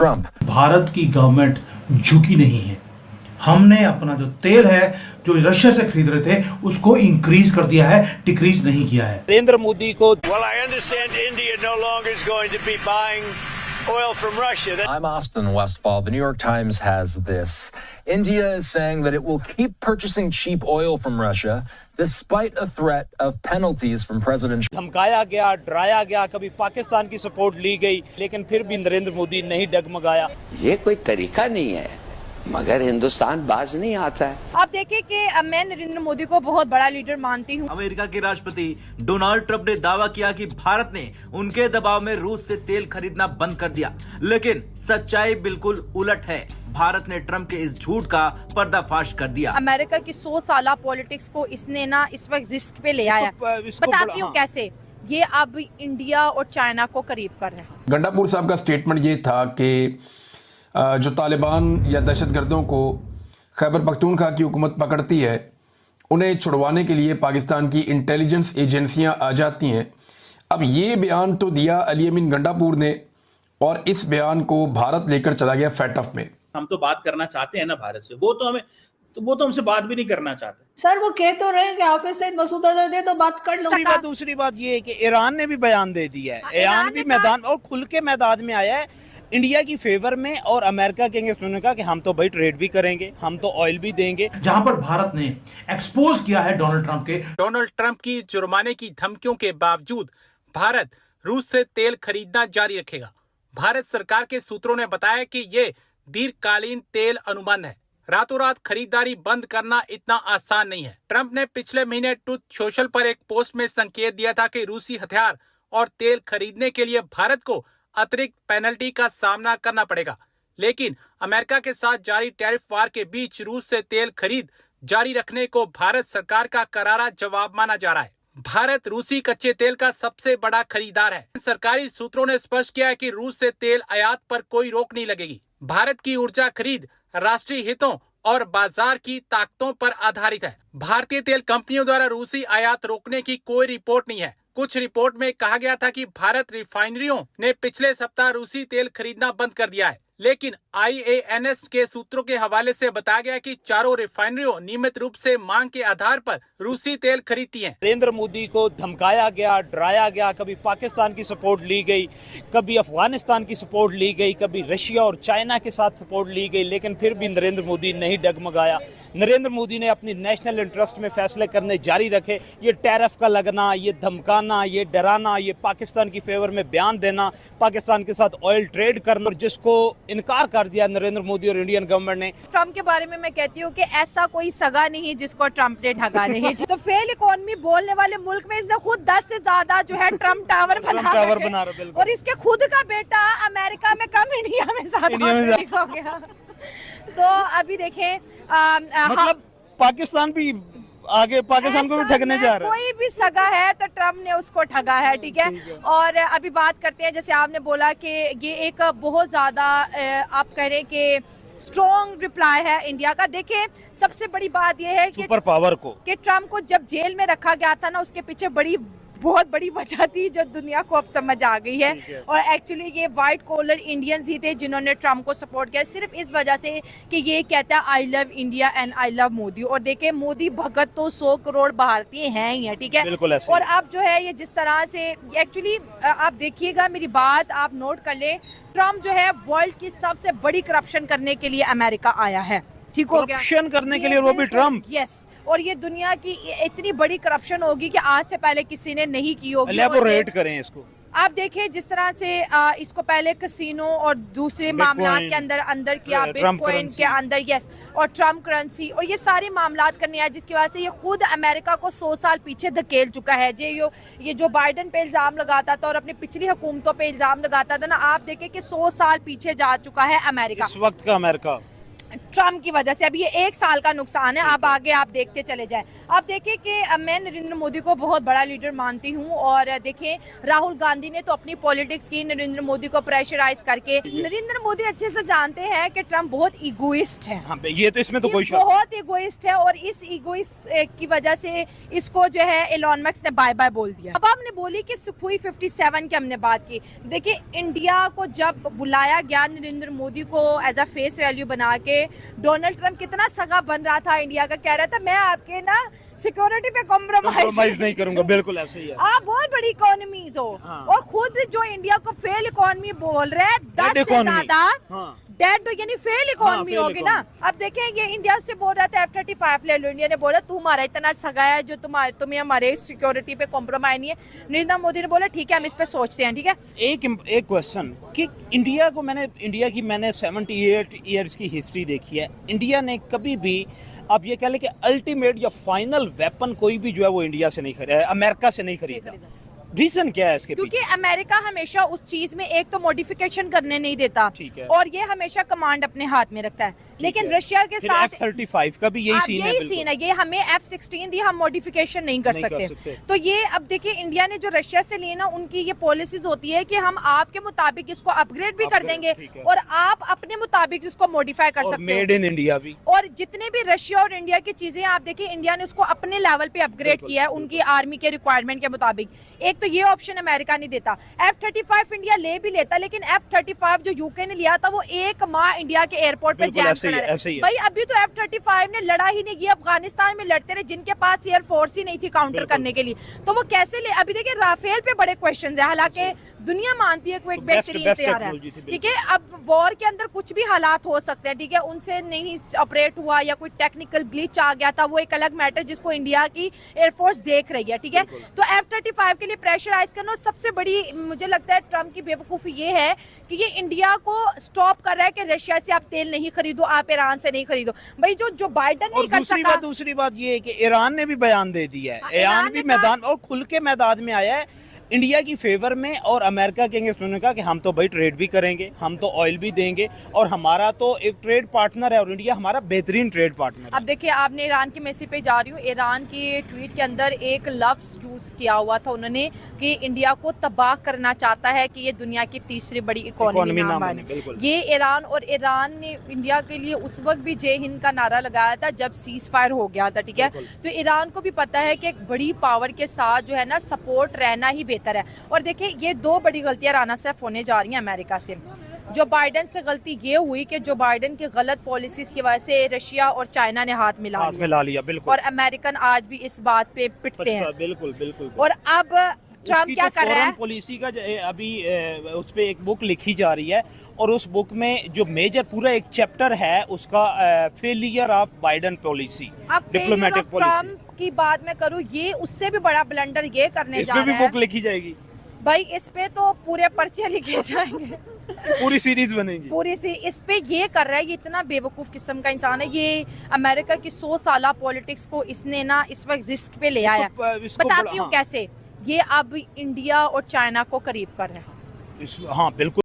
Trump. Bharat की government झुकी नहीं है। हमने अपना जो तेल है जो रशिया से खरीद रहे थे उसको इंक्रीज कर दिया है, डिक्रीज नहीं किया है। नरेंद्र मोदी को Well, I understand India no longer is going to be buying oil from Russia. I'm Austin Westfall. The New York Times has this. India is saying that it will keep purchasing cheap oil from Russia despite a threat of penalties from President धमकाया गया, डराया गया, कभी पाकिस्तान की support ली गई, लेकिन फिर भी नरेंद्र मोदी नहीं डगमगाया। ये कोई तरीका नहीं है, मगर हिंदुस्तान बाज नहीं आता है। आप देखिए कि मैं नरेंद्र मोदी को बहुत बड़ा लीडर मानती हूँ। अमेरिका के राष्ट्रपति डोनाल्ड ट्रंप ने दावा किया कि भारत ने उनके दबाव में रूस से तेल खरीदना बंद कर दिया, लेकिन सच्चाई बिल्कुल उलट है। भारत ने ट्रंप के इस झूठ का पर्दाफाश कर दिया। अमेरिका की 100 साल पॉलिटिक्स को इसने ना इस वक्त रिस्क पे ले आया। बताती हूँ कैसे। ये अब इंडिया और चाइना को करीब कर रहे हैं। गंडापुर साहब का स्टेटमेंट ये था कि जो तालिबान या दहशतगर्दों को खैबर पख्तूनख्वा की हुकूमत पकड़ती है, उन्हें छुड़वाने के लिए पाकिस्तान की इंटेलिजेंस एजेंसियां आ जाती हैं। अब ये बयान तो दिया अली अमीन गंडापुर ने, और इस बयान को भारत लेकर चला गया फैटफ में। हम तो बात करना चाहते हैं ना भारत से, वो तो हमसे बात भी नहीं करना चाहते। सर वो कह तो रहे हैं कि हाफिज सईद मसूद अजहर दे तो बात कर लो। दूसरी बात ये है कि ईरान ने भी बयान दे दिया है। ईरान भी मैदान और खुल के मैदान में आया है इंडिया की फेवर में, और अमेरिका के अगेंस्ट उन्होंने कहा कि हम तो भाई ट्रेड भी करेंगे, हम तो ऑयल भी देंगे। जहां पर भारत ने एक्सपोज किया है डोनाल्ड ट्रंप की जुर्माने की धमकियों के बावजूद भारत रूस से तेल खरीदना जारी रखेगा। भारत सरकार के सूत्रों ने बताया कि ये दीर्घकालीन तेल अनुबंध है। रातों रात खरीदारी बंद करना इतना आसान नहीं है। ट्रंप ने पिछले महीने ट्रूथ सोशल पर एक पोस्ट में संकेत दिया था कि रूसी हथियार और तेल खरीदने के लिए भारत को अतिरिक्त पेनल्टी का सामना करना पड़ेगा, लेकिन अमेरिका के साथ जारी टैरिफ वार के बीच रूस से तेल खरीद जारी रखने को भारत सरकार का करारा जवाब माना जा रहा है। भारत रूसी कच्चे तेल का सबसे बड़ा खरीदार है। सरकारी सूत्रों ने स्पष्ट किया है कि रूस से तेल आयात पर कोई रोक नहीं लगेगी। भारत की ऊर्जा खरीद राष्ट्रीय हितों और बाजार की ताकतों पर आधारित है। भारतीय तेल कंपनियों द्वारा रूसी आयात रोकने की कोई रिपोर्ट नहीं है। कुछ रिपोर्ट में कहा गया था कि भारत रिफाइनरियों ने पिछले सप्ताह रूसी तेल खरीदना बंद कर दिया है, लेकिन IANS के सूत्रों के हवाले से बताया गया कि चारों रिफाइनरियों नियमित रूप से मांग के आधार पर रूसी तेल खरीदती हैं। नरेंद्र मोदी को धमकाया गया, डराया गया, कभी पाकिस्तान की सपोर्ट ली गई, कभी अफगानिस्तान की सपोर्ट ली गई, कभी रशिया और चाइना के साथ सपोर्ट ली गई, लेकिन फिर भी नरेंद्र मोदी नहीं डगमगाया। नरेंद्र मोदी ने अपनी नेशनल इंटरेस्ट में फैसले करने जारी रखे। ये टैरिफ का लगना, ये धमकाना, ये डराना, ये पाकिस्तान की फेवर में बयान देना, पाकिस्तान के साथ ऑयल ट्रेड करना, और जिसको इनकार कर दिया नरेंद्र मोदी और इंडियन गवर्नमेंट ने। ट्रंप के बारे में मैं कहती हूँ कि ऐसा कोई सगा नहीं जिसको ट्रंप ने ठगा नहीं। तो फेल इकोनॉमी बोलने वाले मुल्क में इसने खुद 10 से ज्यादा जो है ट्रंप टावर बना रहे, और इसके खुद का बेटा अमेरिका में कम, इंडिया में ज्यादा हो गया। सो अभी देखें मतलब पाकिस्तान भी आगे, पाकिस्तान को भी ठगने जा रहा है। कोई भी सगा है तो ट्रम्प ने उसको ठगा है, ठीक है। और अभी बात करते हैं, जैसे आपने बोला कि ये एक बहुत ज्यादा आप कह रहे हैं कि स्ट्रॉन्ग रिप्लाई है इंडिया का। देखिए सबसे बड़ी बात यह है कि सुपर पावर को कि ट्रम्प को जब जेल में रखा गया था ना, उसके पीछे बहुत बड़ी वजह थी जो दुनिया को अब समझ आ गई है। और एक्चुअली ये वाइट कॉलर इंडियंस ही थे जिन्होंने ट्रम्प को सपोर्ट किया, सिर्फ इस वजह से कि ये कहता है I love India and I love Modi. और देखे मोदी भगत तो 100 करोड़ भारतीय हैं ही है, ठीक है। और अब जो है ये जिस तरह से एक्चुअली आप देखिएगा, मेरी बात आप नोट कर ले, ट्रम्प जो है वर्ल्ड की सबसे बड़ी करप्शन करने के लिए अमेरिका आया है, ठीक हो गया, करप्शन करने के लिए, वो भी ट्रम्प। यस, और ये दुनिया की इतनी बड़ी करप्शन होगी कि आज से पहले किसी ने नहीं की होगी। एलैबोरेट करें इसको। आप देखिए जिस तरह से इसको पहले कसिनो और दूसरे मामलात के अंदर किया, बिटकॉइन के अंदर, यस, और ट्रम्प करेंसी, और ये सारे मामलात करने आए, जिसकी वजह से ये खुद अमेरिका को 100 साल पीछे धकेल चुका है। ये जो बाइडन पे इल्जाम लगाता था और अपनी पिछली हुकूमतों पे इल्जाम लगाता था ना, आप देखें कि 100 साल पीछे जा चुका है अमेरिका। इस वक्त का अमेरिका ट्रम्प की वजह से। अब ये 1 साल का नुकसान है, अब आगे आप देखते चले जाएं। आप देखिए कि मैं नरेंद्र मोदी को बहुत बड़ा लीडर मानती हूँ, और देखिए राहुल गांधी ने तो अपनी पॉलिटिक्स की नरेंद्र मोदी को प्रेशराइज करके। नरेंद्र मोदी अच्छे से जानते हैं कि ट्रम्प बहुत ईगोइस्ट है। हाँ, ये तो इसमें तो कोई शक बहुत ईगोइस्ट है, और इस ईगोइस्ट की वजह से इसको जो है एलन मस्क ने बाय बाय बोल दिया। अब आपने बोली कि सुखोई 57 की हमने बात की। देखिए इंडिया को जब बुलाया गया नरेंद्र मोदी को एज अ फेस वैल्यू बना के, डोनाल्ड ट्रम्प कितना सगा बन रहा था इंडिया का, कह रहा था मैं आपके ना सिक्योरिटी पे कॉम्प्रोमाइज नहीं करूंगा। बिल्कुल ऐसे ही है। आप बहुत बड़ी इकोनॉमीज हो, और खुद जो इंडिया को फेल इकोनॉमी बोल रहे हैं, 10 से ज्यादा डेड यानी फेल इकोनॉमी होगी ना। अब देखें ये इंडिया से बोल रहा था F-35 ले लो, इंडिया ने बोला तुम्हारा इतना सगा है जो तुम्हें हमारे सिक्योरिटी पे कॉम्प्रोमाइज नहीं है। नरेंद्र मोदी ने बोला ठीक है हम इस पे सोचते हैं। ठीक है, एक क्वेश्चन कि इंडिया की मैंने 78 ईयर्स की हिस्ट्री देखी है। इंडिया ने कभी भी, आप ये कह लें कि अल्टीमेट या फाइनल वेपन कोई भी जो है वो इंडिया से नहीं खरीदा, अमेरिका से नहीं खरीदा। रीजन क्या है इसके क्योंकि पीछे? अमेरिका हमेशा उस चीज में एक तो मॉडिफिकेशन करने नहीं देता, और ये हमेशा कमांड अपने हाथ में रखता है। लेकिन रशिया के साथ F-35 का भी यही सीन है। ये हमें F-16 दी, हम मॉडिफिकेशन नहीं कर सकते। तो ये अब देखिए इंडिया ने जो रशिया से लिए ना, उनकी ये पॉलिसीज होती है कि हम आपके मुताबिक इसको अपग्रेड भी कर देंगे, और आप अपने मुताबिक इसको मॉडिफाई कर सकते हो। मेड इन इंडिया भी। और जितने भी रशिया और इंडिया की चीजें आप देखिए, इंडिया ने उसको अपने लेवल पे अपग्रेड किया है उनकी आर्मी के रिक्वायरमेंट के मुताबिक। एक तो ये ऑप्शन अमेरिका नहीं देता। F-35 इंडिया ले भी लेता, लेकिन F-35 जो यूके ने लिया था वो 1 माह इंडिया के एयरपोर्ट पे जैम करा है। भाई अभी तो F-35 ने लड़ा ही नहीं किया, अफगानिस्तान में लड़ते रहे, जिनके पास एयर फोर्स ही नहीं थी काउंटर करने के लिए, तो वो कैसे ले। अभी देखिए राफेल पे बड़े क्वेश्चन है, हालांकि दुनिया मानती है कोई एक बेहतरीन तैयार है। ठीक है, अब वॉर के अंदर कुछ भी हालात हो सकते हैं। ठीक है, उनसे नहीं ऑपरेट हुआ या कोई टेक्निकल ग्लिच आ गया था, वो एक अलग मैटर जिसको इंडिया की एयरफोर्स देख रही है। ठीक है, तो F-35 के लिए प्रेशराइज करना। सबसे बड़ी मुझे लगता है ट्रम्प की बेवकूफ़ी ये है कि ये इंडिया को स्टॉप कर रहा है कि रशिया से आप तेल नहीं खरीदो, आप ईरान से नहीं खरीदो। भाई जो बाइडन नहीं कर सका। दूसरी बात ये है कि ईरान ने भी बयान दे दिया है। ईरान भी मैदान और खुल के मैदान में आया है इंडिया की फेवर में, और अमेरिका के अगेंस्ट उन्होंने कहा कि हम तो भाई ट्रेड भी करेंगे, हम तो ऑयल भी देंगे, और हमारा तो एक ट्रेड पार्टनर है, और इंडिया हमारा बेहतरीन ट्रेड पार्टनर है। अब देखिए आपने ईरान की मैसेज पे जा रही हूँ, ईरान की ट्वीट के अंदर एक लफ्ज़ यूज़ किया हुआ था उन्होंने कि इंडिया को तबाह करना चाहता है कि ये दुनिया की तीसरी बड़ी इकोनॉमी ना बने। ये ईरान, और ईरान ने इंडिया के लिए उस वक्त भी जय हिंद का नारा लगाया था जब सीज फायर हो गया था। ठीक है, तो ईरान को भी पता है कि एक बड़ी पावर के साथ जो है ना सपोर्ट रहना ही बेहतर है। और देखिए ये 2 बड़ी गलतियां राना सिर्फ होने जा रही हैं अमेरिका से। जो बाइडन से गलती ये हुई कि जो बाइडन की गलत पॉलिसीज की वजह से रशिया और चाइना ने हाथ मिला लिया। बिल्कुल। और अमेरिकन आज भी इस बात पे पिटते हैं। बिल्कुल। और अब ट्रम्प क्या कर रहा है? पॉलिसी का अभी उस पे एक बुक लिखी जा रही है, और उस बुक में जो मेजर पूरा एक चैप्टर है उसका failure of Biden policy, diplomatic policy की बात मैं करूं, ये उससे भी बड़ा ब्लंडर ये करने जा रहा है। इसमें भी बुक लिखी जाएगी भाई, इस पे तो पूरे पर्चे लिखे जाएंगे। पूरी सीरीज बनेगी। इस पे ये कर रहा है, ये इतना बेवकूफ किस्म का इंसान है। ये अमेरिका की 100 साल पॉलिटिक्स को इसने ना इस वक्त रिस्क पे ले आया। बताती हूँ कैसे। ये अब इंडिया और चाइना को करीब कर रहा है। हाँ बिल्कुल।